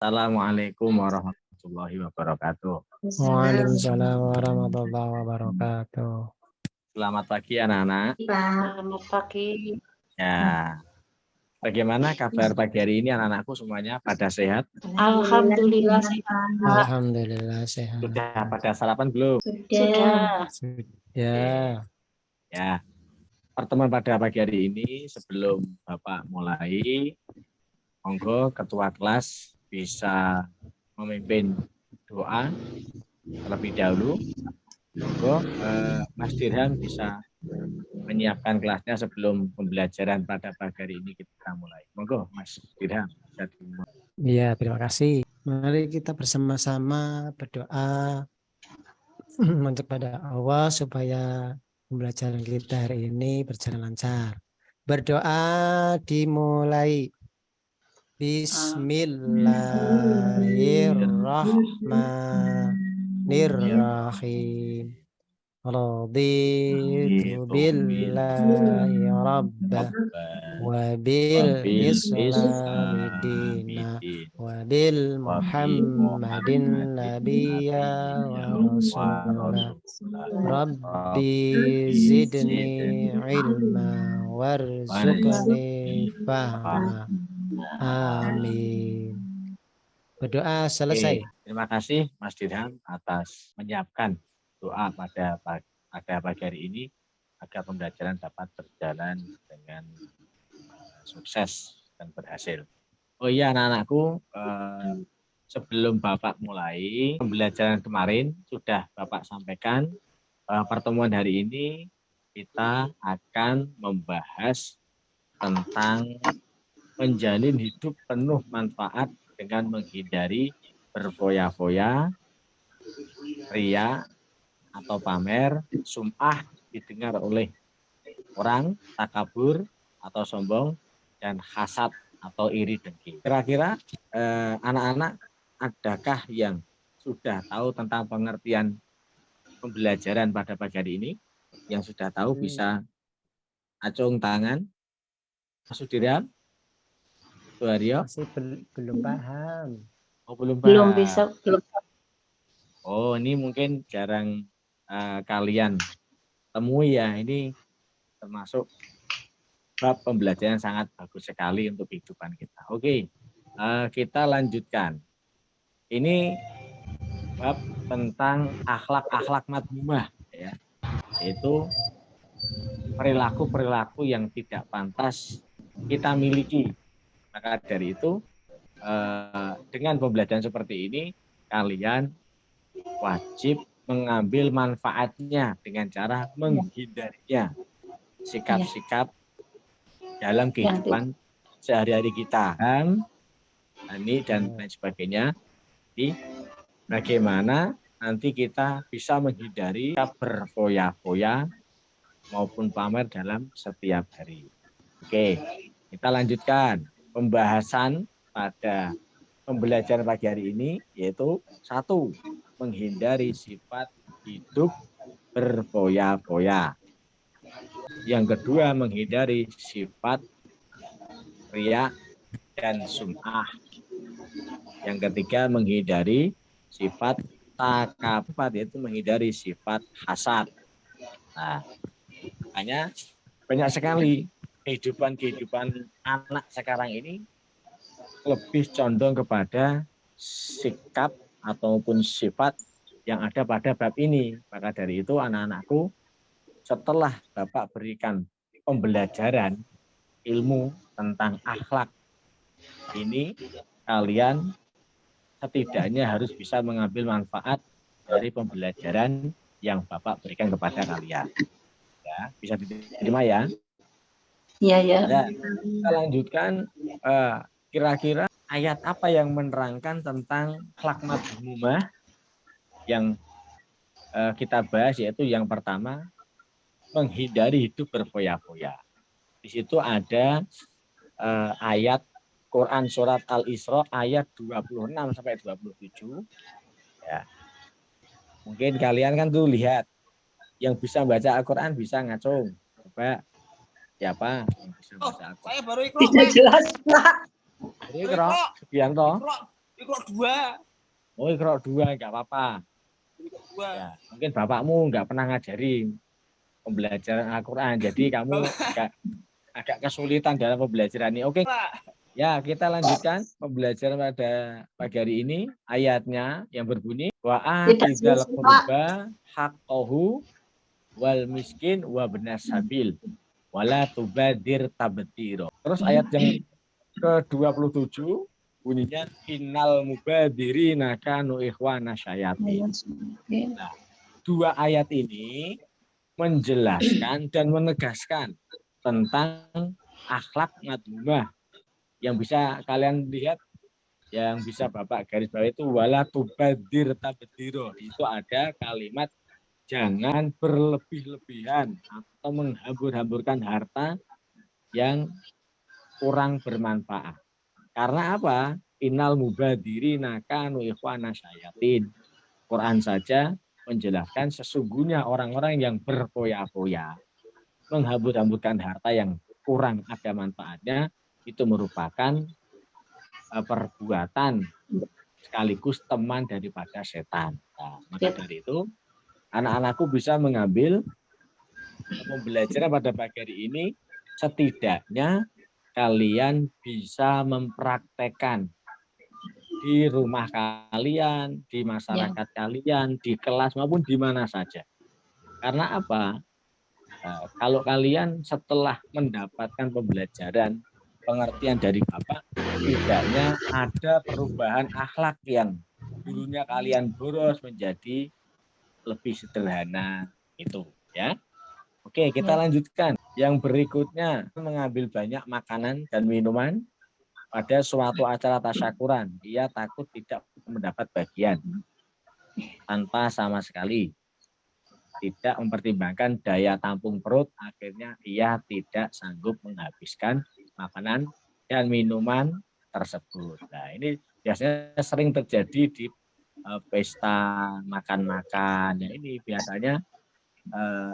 Assalamualaikum warahmatullahi wabarakatuh. Waalaikumsalam warahmatullahi wabarakatuh. Selamat pagi anak-anak. Selamat pagi. Ya, bagaimana kabar pagi hari ini anak-anakku semuanya? Pada sehat? Alhamdulillah sehat. Alhamdulillah sehat. Sudah pada sarapan belum? Sudah. Ya. Ya, pertemuan pada pagi hari ini sebelum Bapak mulai, monggo ketua kelas bisa memimpin doa terlebih dahulu. Monggo Mas Dirham bisa menyiapkan kelasnya sebelum pembelajaran pada pagi hari ini kita mulai. Monggo Mas Dirham bisa dimulai. Ya, terima kasih. Mari kita bersama-sama berdoa untuk pada Allah supaya pembelajaran kita hari ini berjalan lancar. Berdoa dimulai. Bismillahirrahmanirrahim. Raditu billahi rabba wa bil islami dina wa bil muhammadin nabiyya wa rasulah. Rabbi zidni ilma warzuqni fahma. Amin. Berdoa selesai. Terima kasih Mas Dirham atas menyiapkan doa pada pagi hari ini agar pembelajaran dapat berjalan dengan sukses dan berhasil. Oh iya anak-anakku, sebelum Bapak mulai pembelajaran kemarin sudah Bapak sampaikan pertemuan hari ini kita akan membahas tentang menjalin hidup penuh manfaat dengan menghindari berfoya-foya, ria atau pamer, sum'ah didengar oleh orang, takabur atau sombong, dan hasad atau iri dengki. Kira-kira anak-anak adakah yang sudah tahu tentang pengertian pembelajaran pada pagi hari ini? Yang sudah tahu bisa acung tangan. Mas Dirham? Suharyo? Masih belum paham. Oh, belum Belum paham. bisa, belum. Oh, ini mungkin jarang kalian temui ya. Ini termasuk bab pembelajaran sangat bagus sekali untuk kehidupan kita. Oke, kita lanjutkan. Ini bab tentang akhlak-akhlak madmumah, ya. Yaitu perilaku-perilaku yang tidak pantas kita miliki. Maka dari itu, dengan pembelajaran seperti ini, kalian wajib mengambil manfaatnya dengan cara menghindarinya. Sikap-sikap dalam kehidupan sehari-hari kita. Ini dan lain sebagainya. Jadi, bagaimana nanti kita bisa menghindari berfoya-foya maupun pamer dalam setiap hari. Oke, kita lanjutkan pembahasan pada pembelajaran pagi hari ini, yaitu 1. Menghindari sifat hidup berfoya-foya. Yang kedua, menghindari sifat riya dan sum'ah. Yang ketiga, menghindari sifat takabur, yaitu menghindari sifat hasad. Nah, makanya banyak sekali kehidupan anak sekarang ini lebih condong kepada sikap ataupun sifat yang ada pada bab ini. Maka dari itu anak-anakku, setelah Bapak berikan pembelajaran ilmu tentang akhlak ini, kalian setidaknya harus bisa mengambil manfaat dari pembelajaran yang Bapak berikan kepada kalian. Ya, bisa diterima ya? Iya, ya. Nah, kita lanjutkan, kira-kira ayat apa yang menerangkan tentang akhlak madmumah yang kita bahas, yaitu yang pertama, menghindari hidup berfoya-foya. Di situ ada ayat Quran surat Al-Isra ayat 26 sampai 27. Ya. Mungkin kalian kan tuh lihat, yang bisa baca Al-Quran bisa ngacung. Coba siapa yang bisa baca Al-Quran? Saya baru ikut. Tidak jelas, Pak. Jadi Sugianto. Iqra 2. Oh, Iqra 2 nggak apa-apa. Ya, mungkin bapakmu nggak pernah ngajarin pembelajaran Al-Quran, jadi kamu agak kesulitan dalam pembelajaran ini. Oke, ya kita lanjutkan pembelajaran pada pagi hari ini. Ayatnya yang berbunyi wa atizal qurba haqqahu wal miskin wa benas sabil wala tubadir tabdiro. Terus ayat yang ke-27 bunyinya innal mubadirina kanu ikhwana syayatin. Nah, dua ayat ini menjelaskan dan menegaskan tentang akhlak madhumah yang bisa kalian lihat, yang bisa Bapak garis bawah itu wala tubadir tabdiro. Itu ada kalimat jangan berlebih-lebihan atau menghambur-hamburkan harta yang kurang bermanfaat. Karena apa? Innal mubadirina kanu ikhwana syayatin. Quran saja menjelaskan sesungguhnya orang-orang yang berfoya-foya, menghambur-hamburkan harta yang kurang ada manfaatnya, itu merupakan perbuatan sekaligus teman daripada setan. Nah, maka dari itu, anak-anakku bisa mengambil pembelajaran pada pagi hari ini, setidaknya kalian bisa mempraktekkan di rumah kalian, di masyarakat kalian, di kelas maupun di mana saja. Karena apa? Kalau kalian setelah mendapatkan pembelajaran, pengertian dari Bapak, setidaknya ada perubahan akhlak yang dulunya kalian boros menjadi lebih sederhana itu, ya. Oke, kita lanjutkan. Yang berikutnya, mengambil banyak makanan dan minuman pada suatu acara tasyakuran. Ia takut tidak mendapat bagian tanpa sama sekali tidak mempertimbangkan daya tampung perut, akhirnya ia tidak sanggup menghabiskan makanan dan minuman tersebut. Nah, ini biasanya sering terjadi di pesta makan-makan. Ya, ini biasanya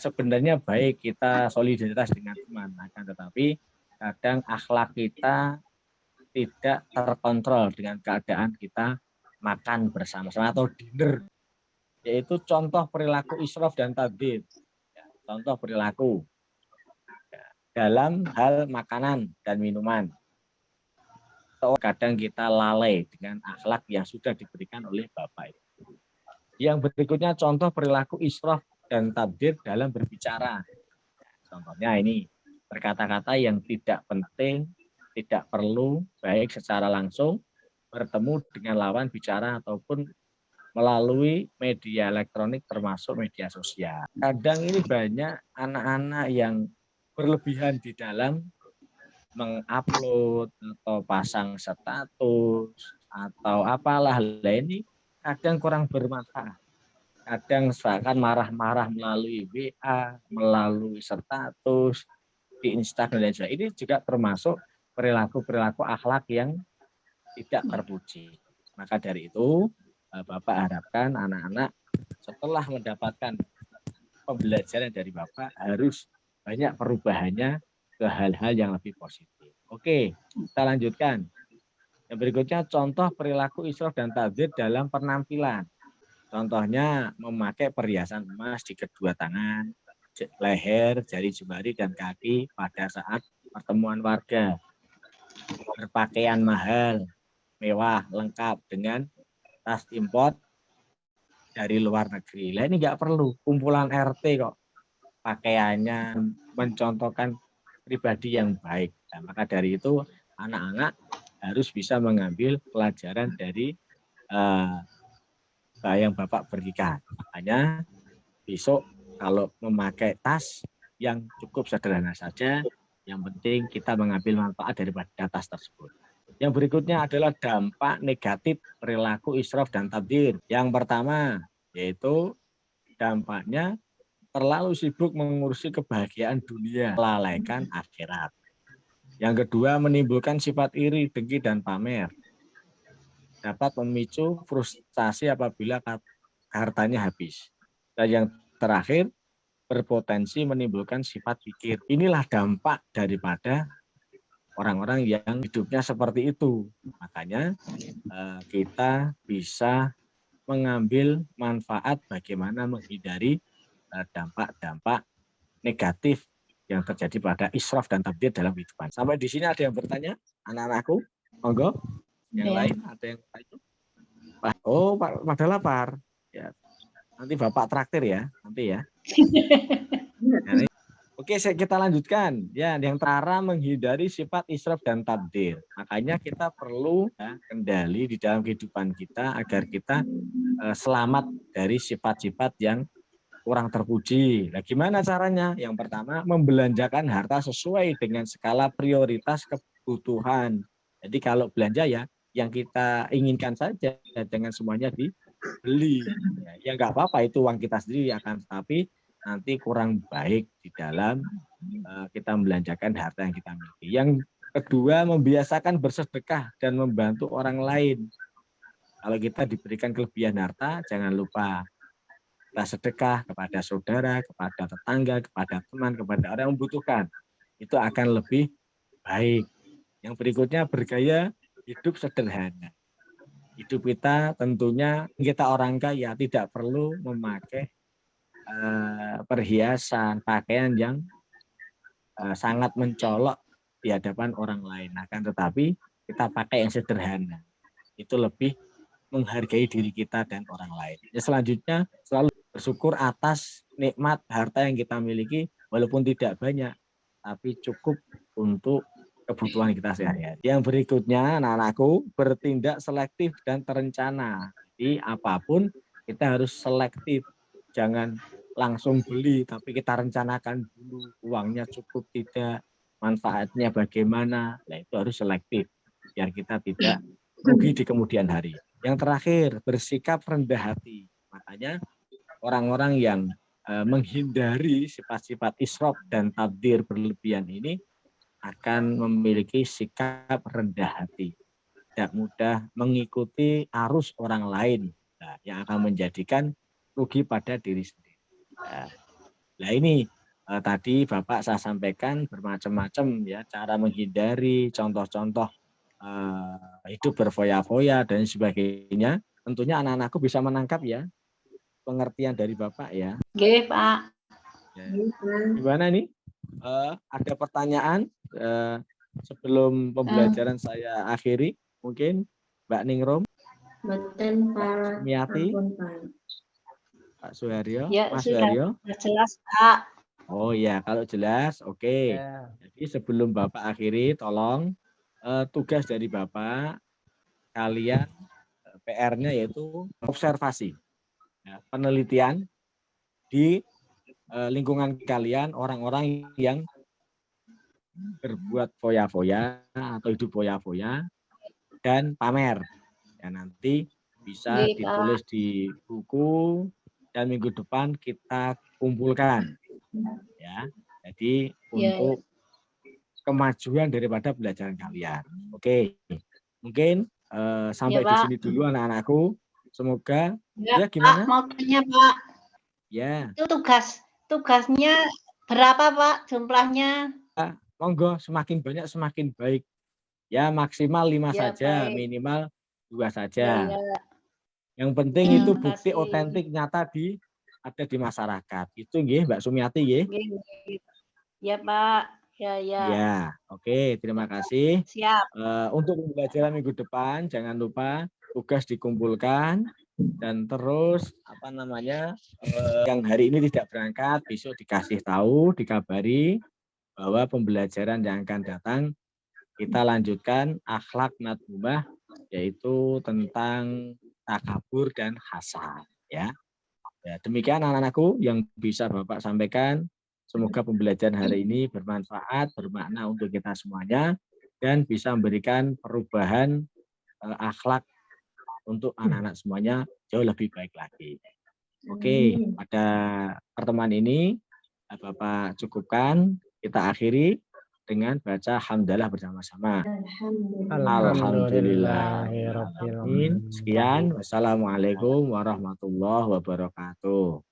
sebenarnya baik kita solidaritas dengan teman, akan tetapi kadang akhlak kita tidak terkontrol dengan keadaan kita makan bersama-sama atau dinner, yaitu contoh perilaku israf dan tabdzir. Contoh perilaku dalam hal makanan dan minuman. Kadang kita lalai dengan akhlak yang sudah diberikan oleh Bapak. Yang berikutnya contoh perilaku israf dan tabdzir dalam berbicara. Contohnya ini, berkata-kata yang tidak penting, tidak perlu, baik secara langsung, bertemu dengan lawan bicara ataupun melalui media elektronik termasuk media sosial. Kadang ini banyak anak-anak yang berlebihan di dalam mengupload atau pasang status atau apalah ini kadang kurang bermanfaat. Kadang bahkan marah-marah melalui WA, melalui status di Instagram dan sebagainya. Ini juga termasuk perilaku-perilaku akhlak yang tidak terpuji. Maka dari itu, Bapak harapkan anak-anak setelah mendapatkan pembelajaran dari Bapak harus banyak perubahannya ke hal-hal yang lebih positif. Oke, kita lanjutkan. Yang berikutnya contoh perilaku israf dan tabdzir dalam penampilan. Contohnya memakai perhiasan emas di kedua tangan, leher, jari jemari, dan kaki pada saat pertemuan warga. Berpakaian mahal, mewah, lengkap dengan tas import dari luar negeri. Lah ini nggak perlu, kumpulan RT kok pakaiannya mencontohkan pribadi yang baik. Nah, maka dari itu anak-anak harus bisa mengambil pelajaran dari yang Bapak berikan. Makanya besok kalau memakai tas yang cukup sederhana saja, yang penting kita mengambil manfaat daripada tas tersebut. Yang berikutnya adalah dampak negatif perilaku israf dan tabdzir. Yang pertama yaitu dampaknya terlalu sibuk mengurusi kebahagiaan dunia, melalaikan akhirat. Yang kedua menimbulkan sifat iri, dengki, dan pamer. Dapat memicu frustasi apabila hartanya habis. Dan yang terakhir, berpotensi menimbulkan sifat pikir. Inilah dampak daripada orang-orang yang hidupnya seperti itu. Makanya kita bisa mengambil manfaat bagaimana menghindari dampak-dampak negatif yang terjadi pada israf dan tabdzir dalam kehidupan. Sampai di sini ada yang bertanya, anak-anakku? Monggo. Yang Ya. lain ada yang bertanya? Oh, pada lapar. Ya. Nanti Bapak traktir ya, nanti ya. Oke, kita lanjutkan. Ya, yang cara menghindari sifat israf dan tabdzir. Makanya kita perlu kendali di dalam kehidupan kita agar kita selamat dari sifat-sifat yang kurang terpuji. Nah, gimana caranya? Yang pertama, membelanjakan harta sesuai dengan skala prioritas kebutuhan. Jadi kalau belanja ya, yang kita inginkan saja, jangan semuanya dibeli. Ya nggak apa-apa, itu uang kita sendiri, akan tetapi nanti kurang baik di dalam kita membelanjakan harta yang kita miliki. Yang kedua, membiasakan bersedekah dan membantu orang lain. Kalau kita diberikan kelebihan harta, jangan lupa kita sedekah kepada saudara, kepada tetangga, kepada teman, kepada orang yang membutuhkan. Itu akan lebih baik. Yang berikutnya, bergaya hidup sederhana. Hidup kita tentunya, kita orang kaya tidak perlu memakai perhiasan, pakaian yang sangat mencolok di hadapan orang lain. Akan tetapi kita pakai yang sederhana. Itu lebih menghargai diri kita dan orang lain. Ya, selanjutnya, selalu bersyukur atas nikmat harta yang kita miliki, walaupun tidak banyak, tapi cukup untuk kebutuhan kita sehari-hari. Yang berikutnya, anak-anakku, bertindak selektif dan terencana. Jadi apapun kita harus selektif, jangan langsung beli, tapi kita rencanakan dulu uangnya cukup tidak, manfaatnya bagaimana. Nah, itu harus selektif biar kita tidak rugi di kemudian hari. Yang terakhir, bersikap rendah hati. Makanya orang-orang yang menghindari sifat-sifat israf dan tabdzir berlebihan ini akan memiliki sikap rendah hati, tidak mudah mengikuti arus orang lain, yang akan menjadikan rugi pada diri sendiri. Nah ini tadi Bapak saya sampaikan bermacam-macam ya cara menghindari, contoh-contoh hidup berfoya-foya dan sebagainya. Tentunya anak-anakku bisa menangkap ya pengertian dari Bapak ya. Oke, Pak. Ya. Gimana nih? Ada pertanyaan sebelum pembelajaran saya akhiri? Mungkin Mbak Ningrum, Mboten, Pak Pak. Sumiati, Ampun, Pak. Pak Suharyo, Ya, Mas sudah Suharyo. jelas, Pak. Oh ya, kalau jelas, oke. Ya. Jadi sebelum Bapak akhiri, tolong tugas dari Bapak, kalian PR-nya yaitu observasi, ya, penelitian di lingkungan kalian, orang-orang yang berbuat foya-foya atau hidup foya-foya dan pamer. Ya, nanti bisa Oke, Pak. ditulis di buku dan minggu depan kita kumpulkan. Ya, jadi Ya, untuk kemajuan daripada pembelajaran kalian. Oke, mungkin sampai ya, di Pak. sini dulu anak-anakku. Semoga Ya, ya Pak, gimana? mau tanya, Pak. Ya, Itu tugasnya berapa, Pak, jumlahnya? monggo semakin banyak semakin baik. Ya maksimal 5 Ya, saja, baik. minimal 2 Ya, saja. ya. Yang penting Ya, itu terima bukti kasih. otentik nyata ada di masyarakat. Itu nggih Mbak Sumiati nggih. Oke, oke. Ya, Pak. Ya, ya. Ya, oke, terima kasih. Siap. Untuk pembelajaran minggu depan jangan lupa tugas dikumpulkan dan terus yang hari ini tidak berangkat besok dikasih tahu, dikabari bahwa pembelajaran yang akan datang kita lanjutkan akhlak madmumah, yaitu tentang takabur dan hasad ya. Ya, demikian anak-anakku yang bisa Bapak sampaikan. Semoga pembelajaran hari ini bermanfaat, bermakna untuk kita semuanya dan bisa memberikan perubahan akhlak untuk anak-anak semuanya jauh lebih baik lagi. Oke, pada pertemuan ini Bapak cukupkan, kita akhiri dengan baca hamdalah bersama-sama. Alhamdulillahirrahmanirrahim. Sekian, wassalamualaikum warahmatullahi wabarakatuh.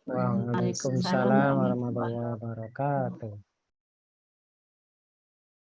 Waalaikumsalam warahmatullahi wabarakatuh.